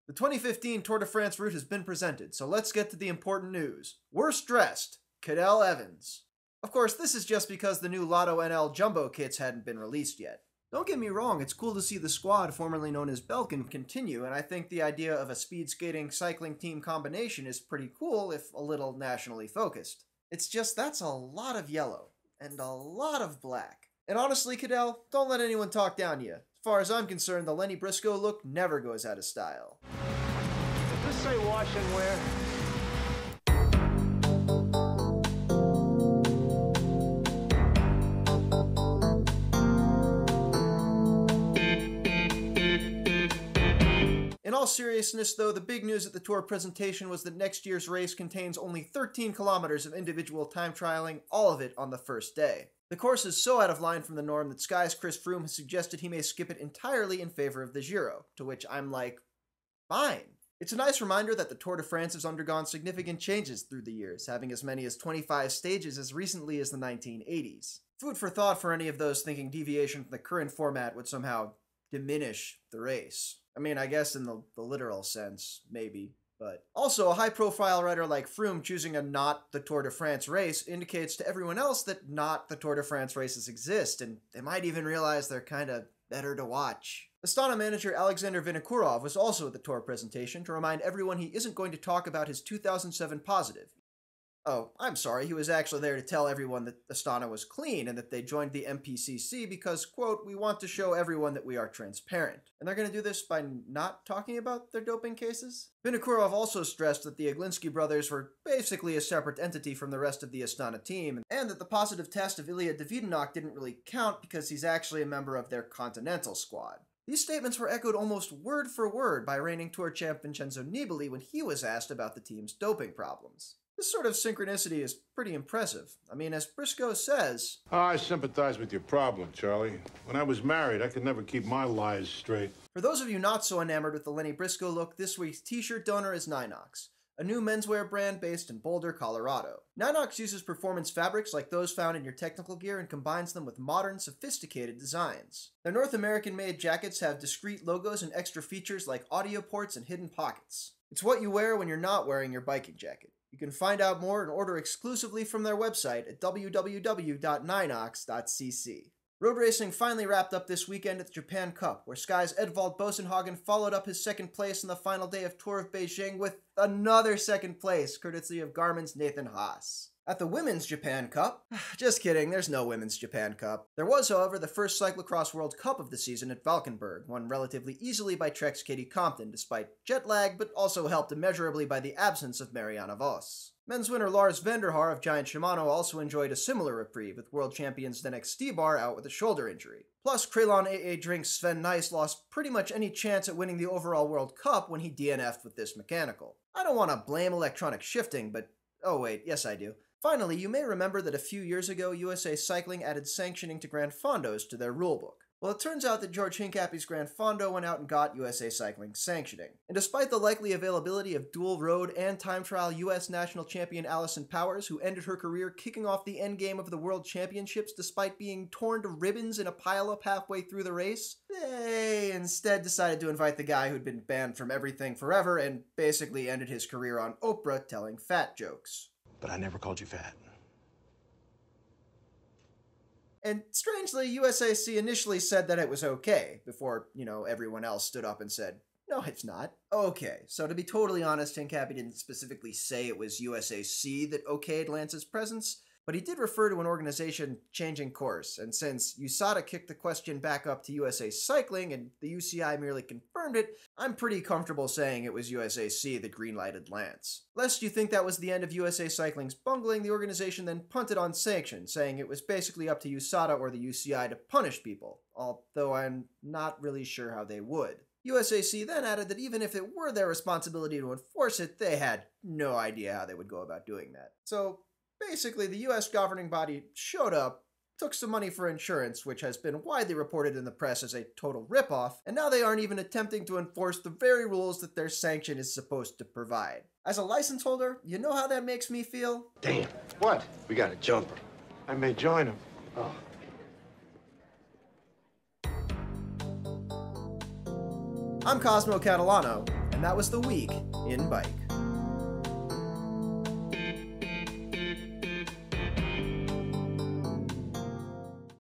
The 2015 Tour de France route has been presented, so let's get to the important news. Worst dressed, Cadel Evans. Of course, this is just because the new Lotto NL Jumbo kits hadn't been released yet. Don't get me wrong, it's cool to see the squad formerly known as Belkin continue, and I think the idea of a speed skating cycling team combination is pretty cool if a little nationally focused. It's just that's a lot of yellow, and a lot of black. And honestly, Cadel, don't let anyone talk down to you. As far as I'm concerned, the Lennie Briscoe look never goes out of style. Does this say wash and wear? In all seriousness, though, the big news at the Tour presentation was that next year's race contains only 13 kilometers of individual time trialing, all of it on the first day. The course is so out of line from the norm that Sky's Chris Froome has suggested he may skip it entirely in favor of the Giro, to which I'm like, fine. It's a nice reminder that the Tour de France has undergone significant changes through the years, having as many as 25 stages as recently as the 1980s. Food for thought for any of those thinking deviation from the current format would somehow diminish the race. I mean, I guess in the literal sense, maybe. But also, a high-profile rider like Froome choosing a not the Tour de France race indicates to everyone else that not the Tour de France races exist, and they might even realize they're kinda better to watch. Astana manager Alexander Vinokurov was also at the Tour presentation to remind everyone he isn't going to talk about his 2007 positive. Oh, I'm sorry, he was actually there to tell everyone that Astana was clean and that they joined the MPCC because, quote, we want to show everyone that we are transparent. And they're going to do this by not talking about their doping cases? Vinokurov also stressed that the Aglinski brothers were basically a separate entity from the rest of the Astana team, and that the positive test of Ilya Davidenok didn't really count because he's actually a member of their Continental squad. These statements were echoed almost word for word by reigning Tour champ Vincenzo Nibali when he was asked about the team's doping problems. This sort of synchronicity is pretty impressive. I mean, as Briscoe says... Oh, I sympathize with your problem, Charlie. When I was married, I could never keep my lies straight. For those of you not so enamored with the Lennie Briscoe look, this week's t-shirt donor is Ninox, a new menswear brand based in Boulder, Colorado. Ninox uses performance fabrics like those found in your technical gear and combines them with modern, sophisticated designs. Their North American-made jackets have discreet logos and extra features like audio ports and hidden pockets. It's what you wear when you're not wearing your biking jacket. You can find out more and order exclusively from their website at www.ninox.cc. Road racing finally wrapped up this weekend at the Japan Cup, where Sky's Edvald Bosenhagen followed up his second place on the final day of Tour of Beijing with another second place, courtesy of Garmin's Nathan Haas. At the Women's Japan Cup, just kidding, there's no Women's Japan Cup. There was, however, the first Cyclocross World Cup of the season at Valkenburg, won relatively easily by Trek's Katie Compton, despite jet lag, but also helped immeasurably by the absence of Marianne Vos. Men's winner Lars Vanderhaar of Giant Shimano also enjoyed a similar reprieve, with world champion Zdenek Stibar out with a shoulder injury. Plus, Krelon AA Drink's Sven Nys lost pretty much any chance at winning the overall World Cup when he DNF'd with this mechanical. I don't want to blame electronic shifting, but... oh wait, yes I do. Finally, you may remember that a few years ago, USA Cycling added sanctioning to Grand Fondos to their rulebook. Well, it turns out that George Hincapie's Grand Fondo went out and got USA Cycling sanctioning. And despite the likely availability of dual road and time trial US national champion Allison Powers, who ended her career kicking off the endgame of the World Championships despite being torn to ribbons in a pileup halfway through the race, they instead decided to invite the guy who'd been banned from everything forever and basically ended his career on Oprah telling fat jokes. But I never called you fat. And strangely, USAC initially said that it was okay, before, everyone else stood up and said, no, it's not. Okay, so to be totally honest, Hincapie didn't specifically say it was USAC that okayed Lance's presence, but he did refer to an organization changing course, and since USADA kicked the question back up to USA Cycling and the UCI merely confirmed it, I'm pretty comfortable saying it was USAC that greenlighted Lance. Lest you think that was the end of USA Cycling's bungling, the organization then punted on sanctions, saying it was basically up to USADA or the UCI to punish people, although I'm not really sure how they would. USAC then added that even if it were their responsibility to enforce it, they had no idea how they would go about doing that. So, basically, the US governing body showed up, took some money for insurance, which has been widely reported in the press as a total ripoff, and now they aren't even attempting to enforce the very rules that their sanction is supposed to provide. As a license holder, you know how that makes me feel? Damn. What? We got a jumper. I may join him. Oh. I'm Cosmo Catalano, And that was the week in bike.